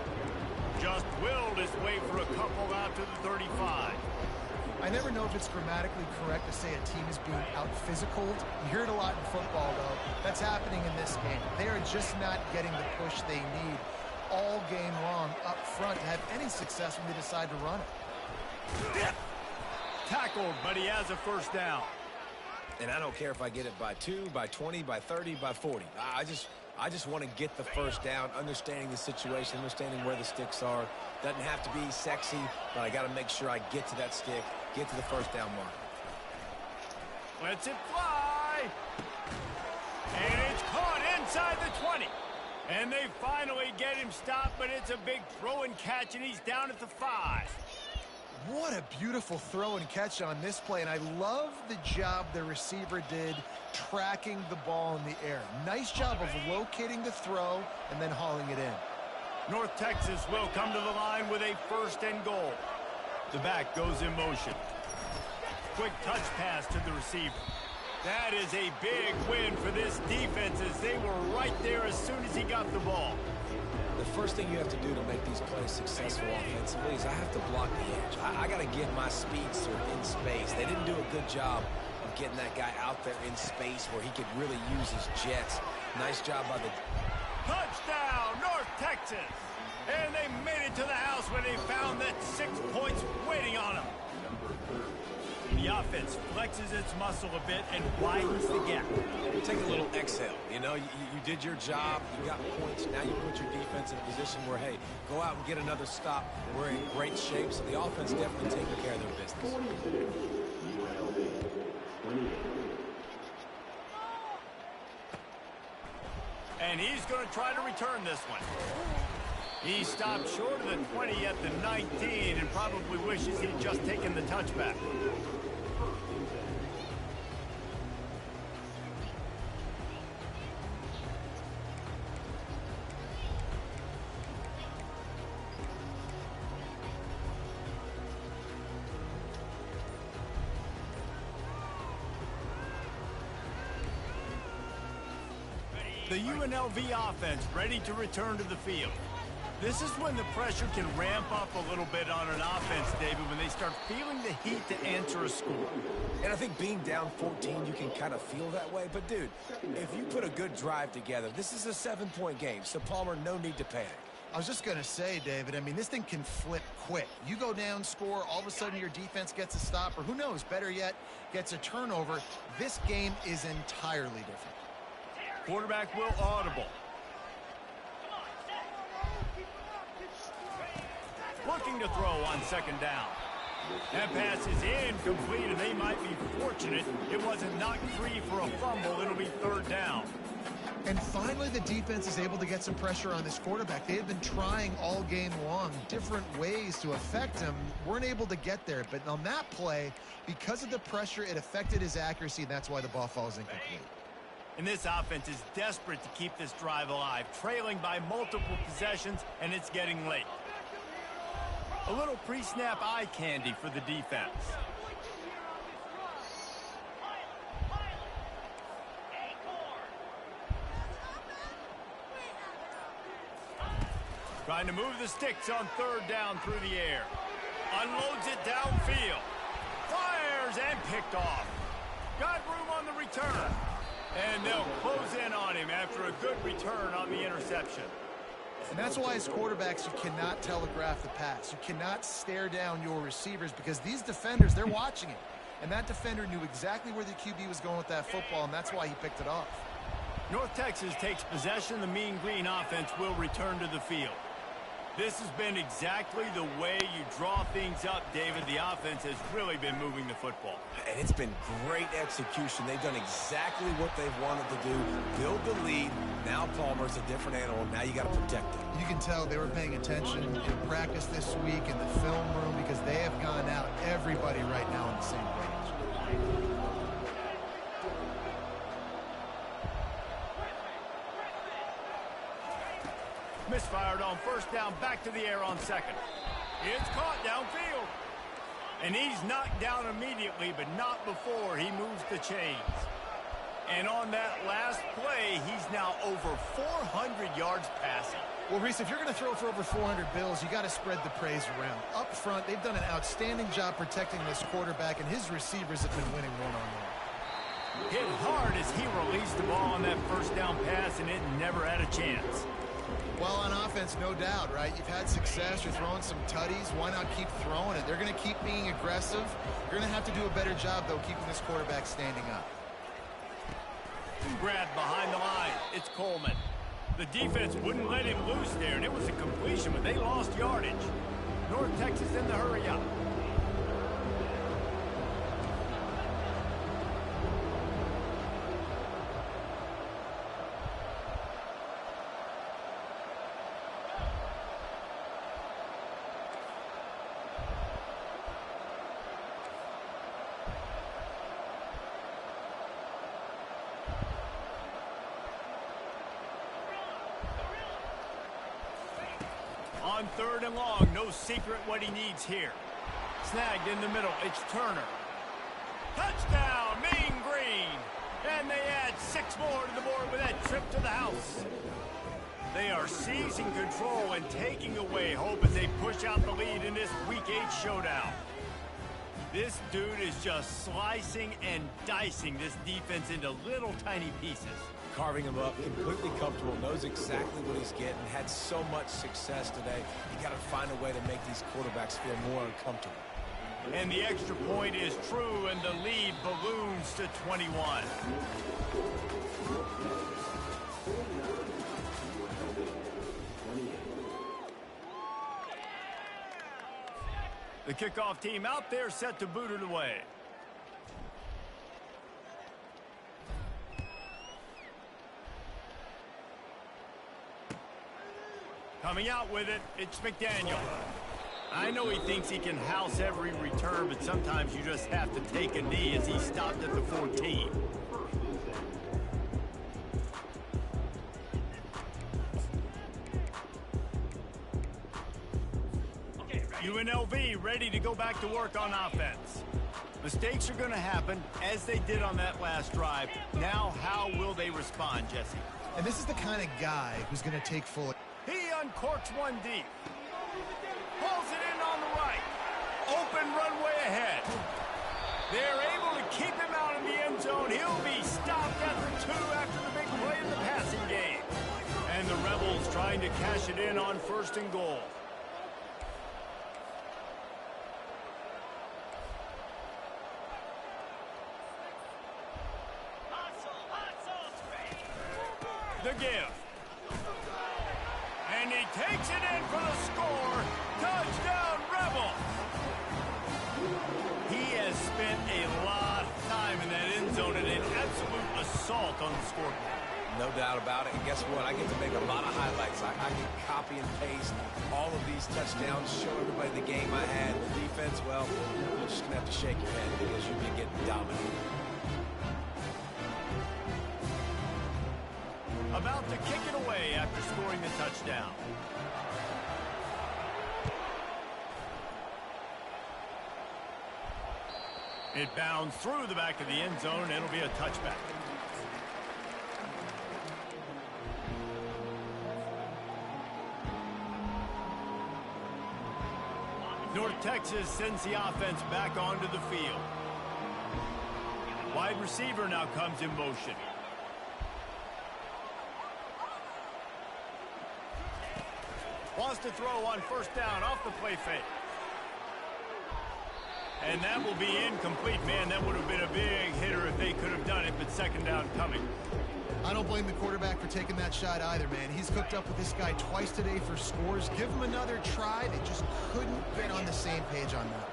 Just willed his way for a couple out to the 35. I never know if it's grammatically correct to say a team is being out-physicaled. You hear it a lot in football, though. That's happening in this game. They are just not getting the push they need all game long up front to have any success when they decide to run it. Tackled, but he has a first down. And I don't care if I get it by 2, by 20, by 30, by 40. I just want to get the first down, understanding the situation, understanding where the sticks are. Doesn't have to be sexy, but I got to make sure I get to that stick, get to the first down mark. Lets it fly. And it's caught inside the 20. And they finally get him stopped, but it's a big throw and catch, and he's down at the 5. What a beautiful throw and catch on this play, and I love the job the receiver did tracking the ball in the air. Nice job of locating the throw and then hauling it in. North Texas will come to the line with a 1st and goal. The back goes in motion. Quick touch pass to the receiver. That is a big win for this defense, as they were right there as soon as he got the ball. The first thing you have to do to make these plays successful offensively is I have to block the edge. I got to get my speedster in space. They didn't do a good job of getting that guy out there in space where he could really use his jets. Nice job by the... Touchdown, North Texas! And they made it to the house when they found that 6 points waiting on them. The offense flexes its muscle a bit and widens the gap. Take a little exhale. You know, you did your job. You got points. Now you put your defense in a position where, hey, go out and get another stop. We're in great shape, so the offense definitely taking care of their business. And he's going to try to return this one. He stopped short of the 20 at the 19 and probably wishes he'd just taken the touchback. The UNLV offense ready to return to the field. This is when the pressure can ramp up a little bit on an offense, David, when they start feeling the heat to answer a score. And I think being down 14, you can kind of feel that way. But, dude, if you put a good drive together, this is a 7-point game. So, Palmer, no need to panic. I was just going to say, David, I mean, this thing can flip quick. You go down, score, all of a sudden your defense gets a stop, or who knows, better yet, gets a turnover. This game is entirely different. Quarterback will audible. Looking to throw on 2nd down. That pass is incomplete, and they might be fortunate it wasn't knocked free for a fumble. It'll be 3rd down. And finally, the defense is able to get some pressure on this quarterback. They have been trying all game long different ways to affect him. Weren't able to get there. But on that play, because of the pressure, it affected his accuracy, and that's why the ball falls incomplete. And this offense is desperate to keep this drive alive, trailing by multiple possessions, and it's getting late. A little pre-snap eye candy for the defense. Trying to move the sticks on 3rd down through the air. Unloads it downfield. Fires and picked off. Got room on the return. And they'll close in on him after a good return on the interception. And that's why as quarterbacks, you cannot telegraph the pass. You cannot stare down your receivers because these defenders, they're watching it. And that defender knew exactly where the QB was going with that football, and that's why he picked it off. North Texas takes possession. The Mean Green offense will return to the field. This has been exactly the way you draw things up, David. The offense has really been moving the football. And it's been great execution. They've done exactly what they've wanted to do. Build the lead. Now Palmer's a different animal. Now you got to protect him. You can tell they were paying attention in practice this week in the film room because they have gone out, everybody right now on the same page. Misfired on first down, back to the air on second. It's caught downfield. And he's knocked down immediately, but not before he moves the chains. And on that last play, he's now over 400 yards passing. Well, Reese, if you're going to throw for over 400 bills, you got to spread the praise around. Up front, they've done an outstanding job protecting this quarterback, and his receivers have been winning one-on-one. Hit hard as he released the ball on that first down pass, and it never had a chance. Well, on offense, no doubt, right? You've had success. You're throwing some tutties. Why not keep throwing it? They're going to keep being aggressive. You're going to have to do a better job, though, keeping this quarterback standing up. Grabbed behind the line. It's Coleman. The defense wouldn't let him loose there, and it was a completion, but they lost yardage. North Texas in the hurry up. On third and long, no secret what he needs here. Snagged in the middle, it's Turner. Touchdown, Mean Green. And they add 6 more to the board with that trip to the house. They are seizing control and taking away hope as they push out the lead in this Week 8 showdown. This dude is just slicing and dicing this defense into little tiny pieces. Carving him up, completely comfortable, knows exactly what he's getting, had so much success today. You got to find a way to make these quarterbacks feel more uncomfortable. And the extra point is true, and the lead balloons to 21. The kickoff team out there set to boot it away. Coming out with it, it's McDaniel. I know he thinks he can house every return, but sometimes you just have to take a knee as he stopped at the 14. UNLV ready to go back to work on offense. Mistakes are going to happen, as they did on that last drive. Now, how will they respond, Jesse? And this is the kind of guy who's going to take full... He uncorks one deep. Pulls it in on the right. Open runway ahead. They're able to keep him out in the end zone. He'll be stopped at the 2 after the big play in the passing game. And the Rebels trying to cash it in on 1st and goal. The give. And he takes it in for the score. Touchdown, Rebels. He has spent a lot of time in that end zone and an absolute assault on the scoreboard. No doubt about it. And guess what? I get to make a lot of highlights. I can copy and paste all of these touchdowns, show everybody the game I had. The defense, well, you're just going to have to shake your head because you've been getting dominated. About to kick it away after scoring the touchdown. It bounds through the back of the end zone, and it'll be a touchback. North Texas sends the offense back onto the field. Wide receiver now comes in motion. Wants to throw on 1st down off the play fake. And that will be incomplete, man. That would have been a big hitter if they could have done it, but 2nd down coming. I don't blame the quarterback for taking that shot either, man. He's cooked up with this guy twice today for scores. Give him another try. They just couldn't get on the same page on that.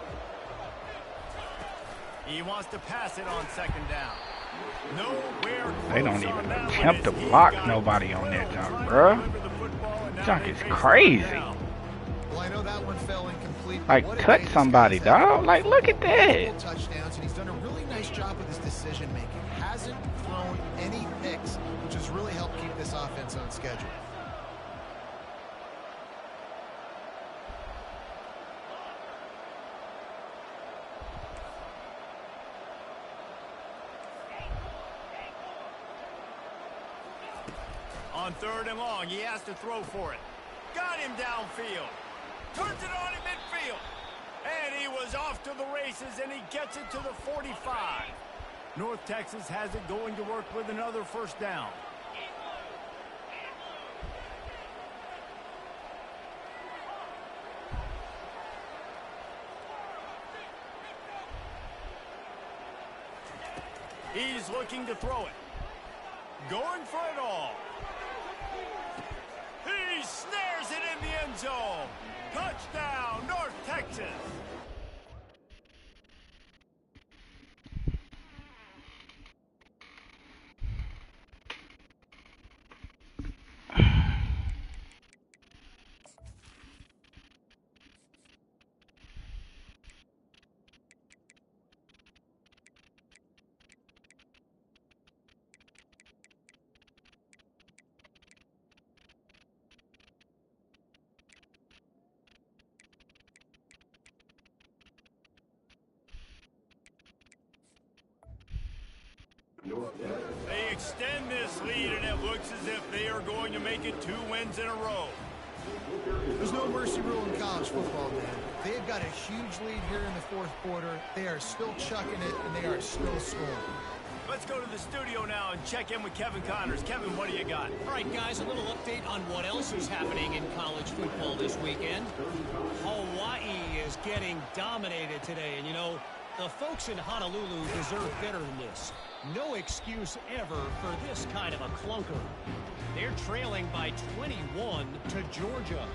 He wants to pass it on 2nd down. Nowhere close. They don't even attempt to block nobody on that junk, bruh. Junk is crazy. Well, I know that one fell incomplete. Like, touch somebody, dog. Like, look at that. Touchdowns, and he's done a really nice job with his decision making. Hasn't thrown any picks, which has really helped keep this offense on schedule. On 3rd and long, he has to throw for it. Got him downfield. Turns it on in midfield. And he was off to the races, and he gets it to the 45. North Texas has it going to work with another first down. He's looking to throw it. Going for it all. He snares it in the end zone. Touchdown, North Texas. They extend this lead, and it looks as if they are going to make it 2 wins in a row. There's no mercy rule in college football, man. They've got a huge lead here in the 4th quarter. They are still chucking it, and they are still scoring. Let's go to the studio now and check in with Kevin Connors. Kevin, what do you got? All right, guys, a little update on what else is happening in college football this weekend. Hawaii is getting dominated today, and you know, the folks in Honolulu deserve better than this. No excuse ever for this kind of a clunker. They're trailing by 21 to Georgia.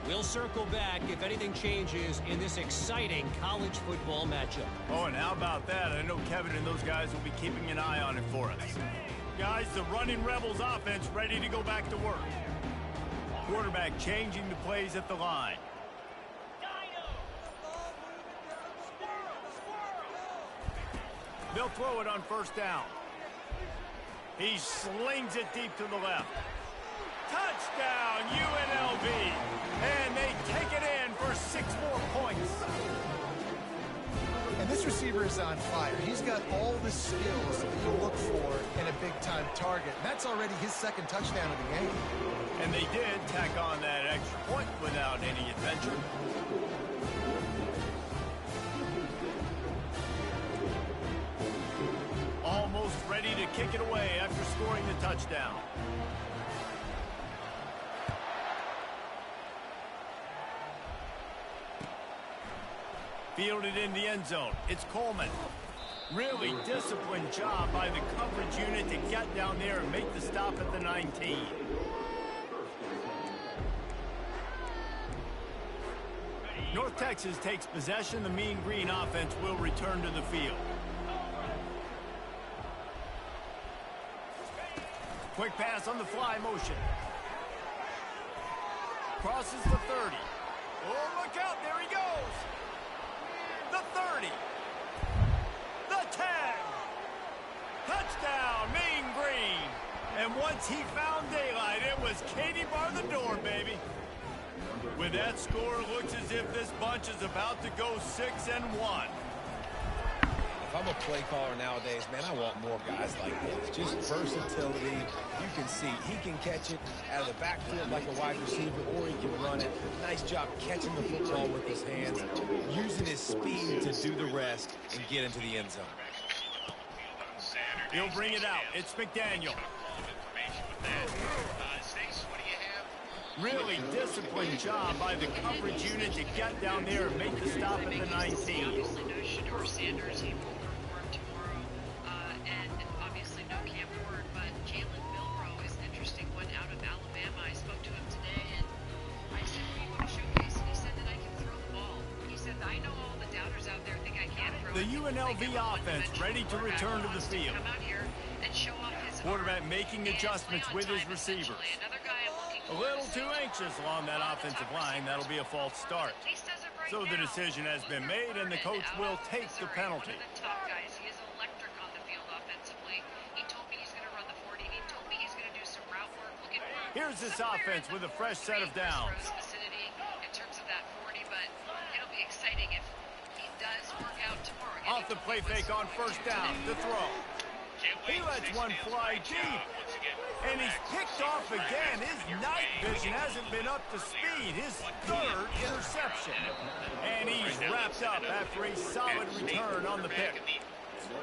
We'll circle back if anything changes in this exciting college football matchup. Oh, and how about that? I know Kevin and those guys will be keeping an eye on it for us. Guys, the running Rebels offense ready to go back to work. Quarterback changing the plays at the line. They'll throw it on 1st down. He slings it deep to the left. Touchdown, UNLV. And they take it in for 6 more points. And this receiver is on fire. He's got all the skills that you look for in a big-time target. That's already his 2nd touchdown of the game. And they did tack on that extra point without any adventure. Almost ready to kick it away after scoring the touchdown. Fielded in the end zone. It's Coleman. Really disciplined job by the coverage unit to get down there and make the stop at the 19. North Texas takes possession. The Mean Green offense will return to the field. Quick pass on the fly motion. Crosses the 30. Oh, look out. There he goes. The 30. The 10. Touchdown, Mean Green. And once he found daylight, it was Katie bar the door, baby. With that score, it looks as if this bunch is about to go 6-1. If I'm a play caller nowadays, man, I want more guys like this. Just versatility. You can see he can catch it out of the backfield like a wide receiver, or he can run it. Nice job catching the football with his hands, using his speed to do the rest and get into the end zone. He'll bring it out. It's McDaniel. Really disciplined job by the coverage unit to get down there and make the stop at the 19. Obviously, no Shador Sanders. He will perform tomorrow. And obviously, no Cam Ward. But Jalen Milroe is an interesting one out of Alabama. I spoke to him today, and I said, "What do you want to showcase?" And he said that I can throw the ball. He said, "I know all the doubters out there think I can't throw it." The UNLV offense ready to return to the field. Come out here and show off his Quarterback making adjustments with his receivers. Another guy I'm looking A little too anxious along that offensive line. That'll be a false start. So the decision has been made, and the coach will take the penalty. One of the top guys. He is electric on the field offensively. He told me he's going to run the 40, and he told me he's going to do some route work. Looking for Here's this offense with a fresh set of downs. vicinity in terms of that 40, but it'll be exciting if he does work out tomorrow. Off the play fake on 1st down to throw. He lets one fly deep. And he's picked off again. His night vision hasn't been up to speed. His third interception. And he's wrapped up after a solid return on the pick.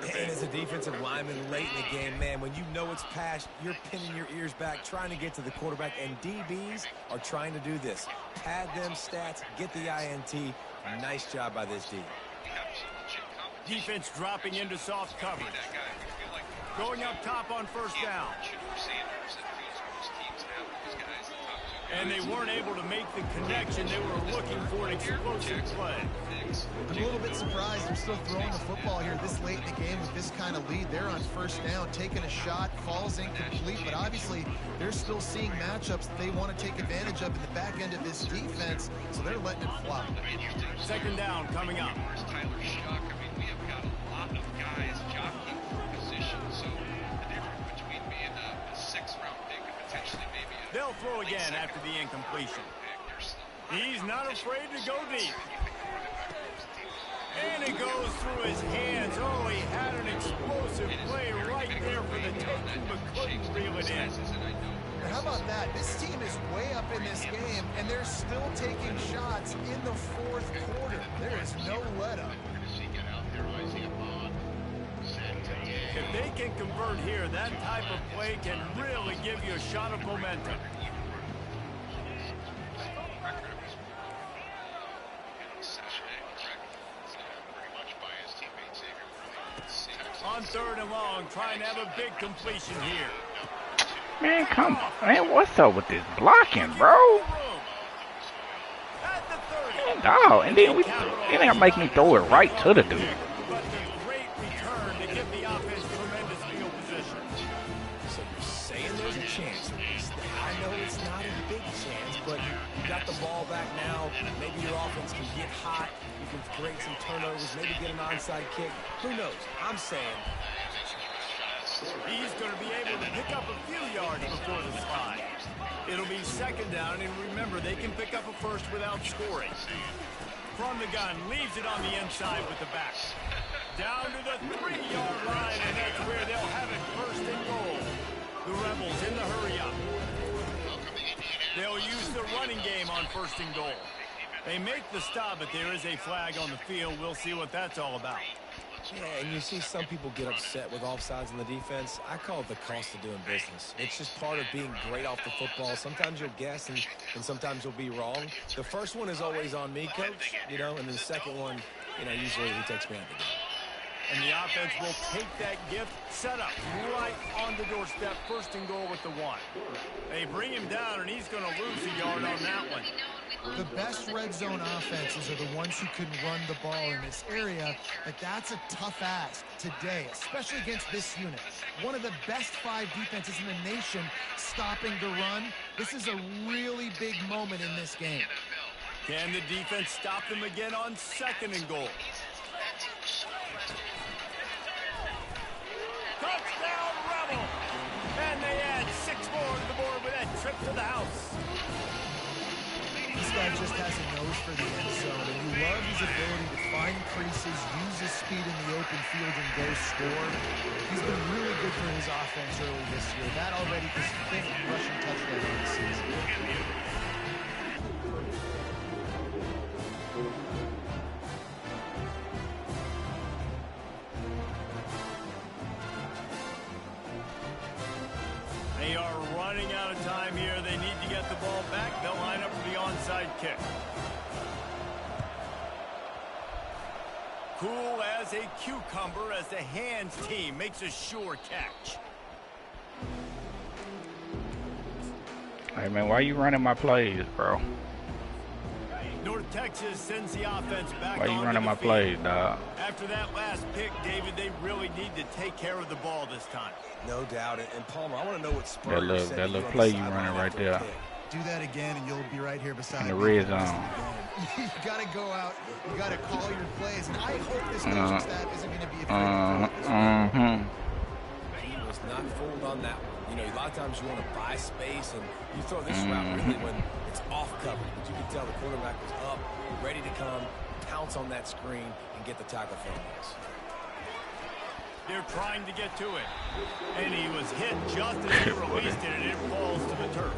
And as a defensive lineman late in the game, man, when you know it's pass, you're pinning your ears back, trying to get to the quarterback, and DBs are trying to do this. Pad them stats, get the INT. Nice job by this D. Defense dropping into soft coverage. Going up top on first down. And they weren't able to make the connection. They were looking for an explosive play. I'm a little bit surprised they're still throwing the football here this late in the game with this kind of lead. They're on first down, taking a shot, falls incomplete, but obviously they're still seeing matchups that they want to take advantage of in the back end of this defense, so they're letting it fly. Second down coming up. They'll throw again after the incompletion. He's not afraid to go deep. And it goes through his hands. Oh, he had an explosive play right there for the taking, but couldn't reel it in. And how about that? This team is way up in this game, and they're still taking shots in the fourth quarter. There is no let-up. If they can convert here, that type of play can really give you a shot of momentum. On third and long, trying to have a big completion here. Man, come on. Man, what's up with this blocking, bro? Man, dog. And then they gonna make me throw it right to the dude. But the great return to give the offense tremendous field position. So you're saying there's a chance. I know it's not a big chance, but you got the ball back now. Maybe your offense can get hot. You can create some turnovers, maybe get an onside kick. Who knows? I'm saying he's going to be able to pick up a few yards before the slide. It'll be second down, and remember, they can pick up a first without scoring. From the gun, leaves it on the inside with the back. Down to the 3-yard line, and that's where they'll have it first and goal. The Rebels in the hurry up. They'll use the running game on first and goal. They make the stop, but there is a flag on the field. We'll see what that's all about. Yeah, and you see some people get upset with offsides in the defense. I call it the cost of doing business. It's just part of being great off the football. Sometimes you'll guess, and sometimes you'll be wrong. The first one is always on me, coach, and then the second one, usually he takes me out of the game. And the offense will take that gift, set up right on the doorstep, first and goal with the 1. They bring him down, and he's going to lose a yard on that one. The best red zone offenses are the ones who can run the ball in this area, but that's a tough ask today, especially against this unit. One of the best 5 defenses in the nation stopping the run. This is a really big moment in this game. Can the defense stop them again on second and goal? Touchdown, Rebel! And they add 6 more to the board with that trip to the house. This guy just has a nose for the end zone, and you love his ability to find creases, use his speed in the open field, and go score. He's been really good for his offense early this year. That already his 5th rushing touchdown of the season. They are running out of time here. They need to get the ball back. They'll line up for the onside kick. Cool as a cucumber as the hands team makes a sure catch. Hey, man, why you running my plays, bro? North Texas sends the offense back. Why you running my plays, dog? After that last pick, David, they really need to take care of the ball this time. No doubt. And Palmer, I want to know what Spurrier that little play you running right there. Do that again, and you'll be right here beside in the me. red zone. You got to go out. You got to call your plays. And I hope this coaching staff isn't going to be afraid of He was not fooled on that one. A lot of times you want to buy space, and you throw this route really when it's off cover. But you can tell the quarterback was up, ready to come, pounce on that screen, and get the tackle for a loss. They're trying to get to it. And he was hit just as he released it, and it falls to the turf.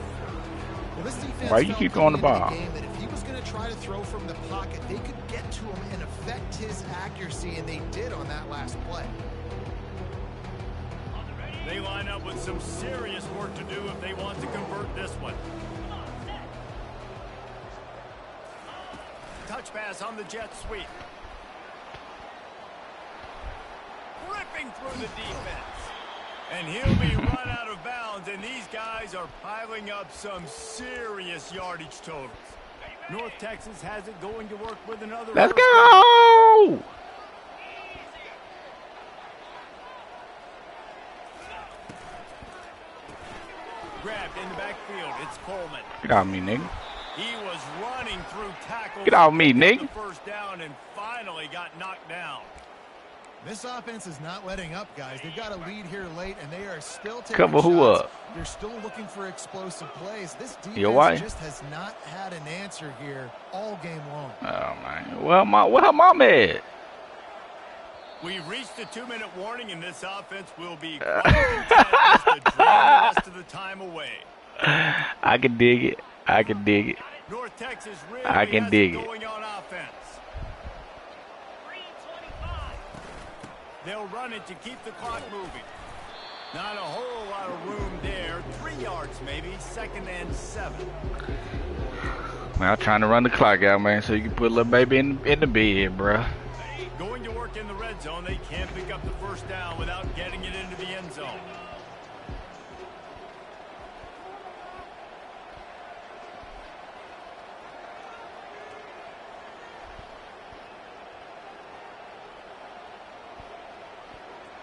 Well, this defense Why you keep throwing the ball? game that if he was going to try to throw from the pocket, they could get to him and affect his accuracy, and they did on that last play. They line up with some serious work to do if they want to convert this one. Touch pass on the jet sweep. Ripping through the defense. And he'll be run out of bounds, and these guys are piling up some serious yardage totals. North Texas has it going to work with another. Let's go! Grabbed in the backfield. It's Coleman. Get out of me, nigga. He was running through tackles. Get out of me, nigga. First down and finally got knocked down. This offense is not letting up, guys. They've got a lead here late, and they are still taking Cover who shots. up? They're still looking for explosive plays. This defense just has not had an answer here all game long. Oh, man. Well, where her mom at? We've reached the 2-minute warning, and this offense will be quite content just to drain the rest of the time away. I can dig it. I can dig it. North Texas really I can has dig it it. going on offense. They'll run it to keep the clock moving. Not a whole lot of room there. 3 yards maybe. 2nd and 7. Man, I'm trying to run the clock out, man, so you can put little baby in the bed, bruh. Going to work in the red zone. They can't pick up the first down without getting it into the end zone.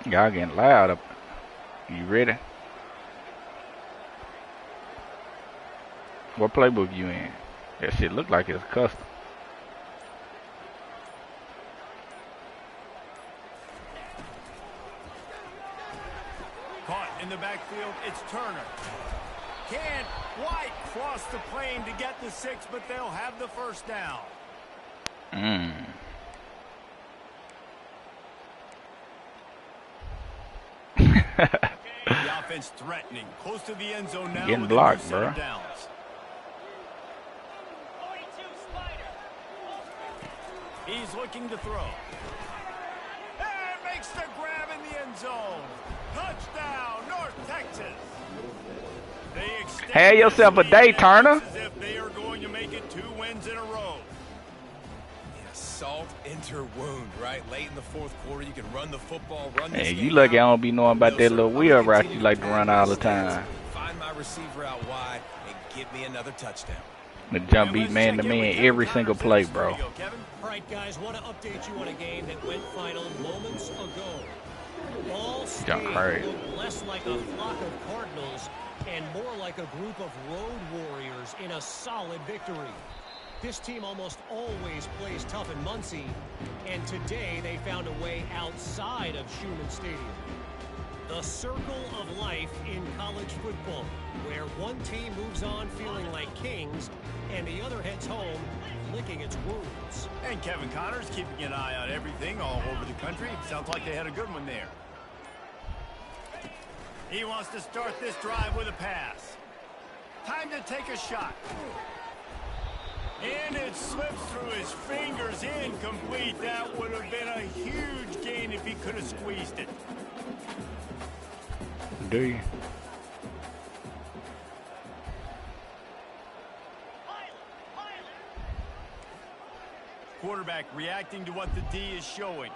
Y'all getting loud up. You ready? What playbook you in? That shit look like it's custom. Caught in the backfield, it's Turner. Can't quite cross the plane to get the 6, but they'll have the first down. The offense threatening, close to the end zone now. Getting blocked, bro. He's looking to throw. And makes the grab in the end zone. Touchdown, North Texas. Have yourself a day, Turner. As if they are going to make it 2 wins in a row. Yeah, salt enter wound, right? Late in the 4th quarter, you can run the football, run this Hey, game you lucky I out. don't be knowing about No, that sir, little I'm wheel gonna route continue you to like to pass run all the these stats, time. Find my receiver out wide and get me another touchdown. The jump beat man to man every single play, bro. All right, guys, want to update you on a game that went final moments ago. All Jump stayed crazy. looked less like a flock of Cardinals and more like a group of road warriors in a solid victory. This team almost always plays tough in Muncie, and today they found a way outside of Schumann Stadium. The circle of life in college football, where one team moves on feeling like kings, and the other heads home licking its wounds. And Kevin Connors keeping an eye on everything all over the country. Sounds like they had a good one there. He wants to start this drive with a pass. Time to take a shot. And it slips through his fingers, incomplete. That would have been a huge gain if he could have squeezed it. Do you? Quarterback reacting to what the D is showing.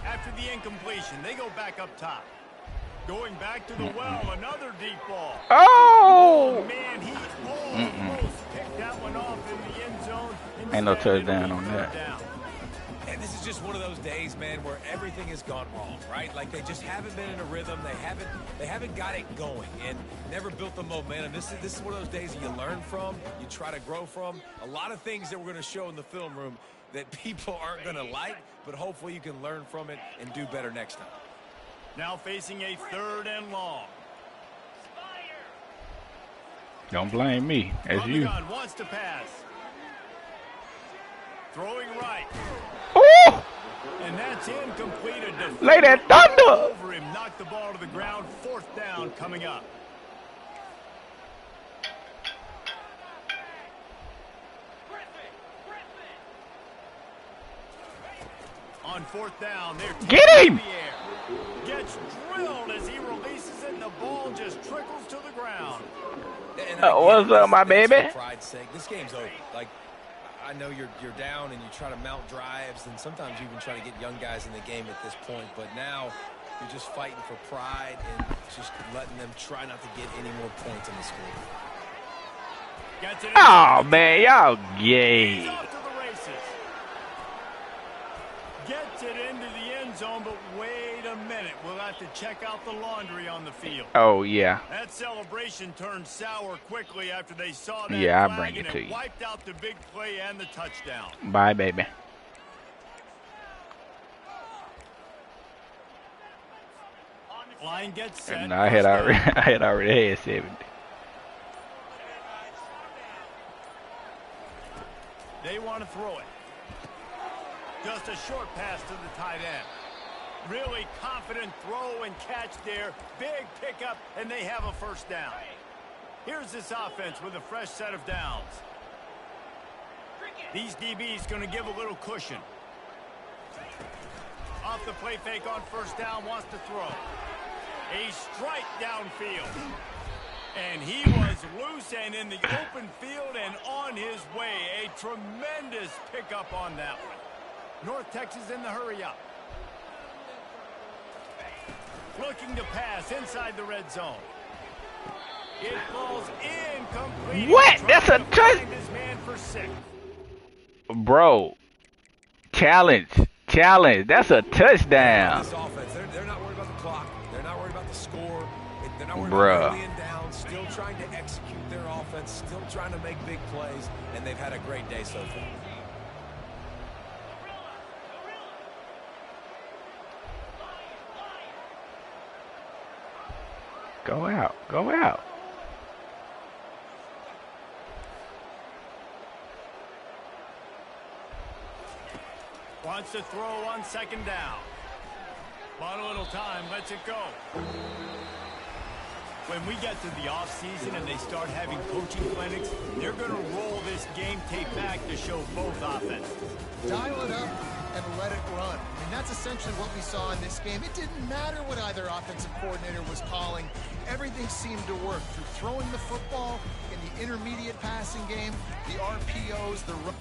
After the incompletion, they go back up top. Going back to the well, another deep ball. Oh! Man, he almost picked that one off in the end zone. Ain't no Instead, touchdown it'll on be that. third down. And this is just one of those days, man, where everything has gone wrong, right? Like they just haven't been in a rhythm. They haven't got it going and never built the momentum. This is one of those days that you learn from, you try to grow from. A lot of things that we're going to show in the film room that people aren't going to like, but hopefully you can learn from it and do better next time. Now facing a 3rd and long. Don't blame me, as On the you. gun, wants to pass. Throwing right. Ooh! And that's incomplete. Lay that thunder! Over him, knocked the ball to the ground. 4th down coming up. On 4th down, they're get him! The gets drilled as he releases it, and the ball just trickles to the ground. What's up, my baby? For pride's sake, this game's over. Like, I know you're down and you try to mount drives, and sometimes you even try to get young guys in the game at this point. But now you're just fighting for pride and just letting them try not to get any more points on the score. Oh man, y'all gay. Gets it into the end zone, but wait a minute. We'll have to check out the laundry on the field. Oh, yeah. That celebration turned sour quickly after they saw that yeah, flag, I'll bring it to you. Wiped out the big play and the touchdown. Bye, baby. Line gets set. And I had already had 70. They want to throw it. Just a short pass to the tight end. Really confident throw and catch there. Big pickup, and they have a 1st down. Here's this offense with a fresh set of downs. These DBs going to give a little cushion. Off the play fake on 1st down, wants to throw. A strike downfield. And he was loose and in the open field and on his way. A tremendous pickup on that one. North Texas in the hurry up. Looking to pass inside the red zone. It falls incomplete. What? That's a touch. Bro. Challenge. That's a touchdown. This offense, they're not worried about the clock. They're not worried about the score. They're not worried Bruh. about being down. Still trying to execute their offense. Still trying to make big plays. And they've had a great day so far. Go out. Go out. Wants to throw on 2nd down. Bought a little time. Lets it go. When we get to the offseason and they start having coaching clinics, they're going to roll this game tape back to show both offenses. Dial it up and let it run. I mean, that's essentially what we saw in this game. It didn't matter what either offensive coordinator was calling. Everything seemed to work through throwing the football in the intermediate passing game, the RPOs, the run.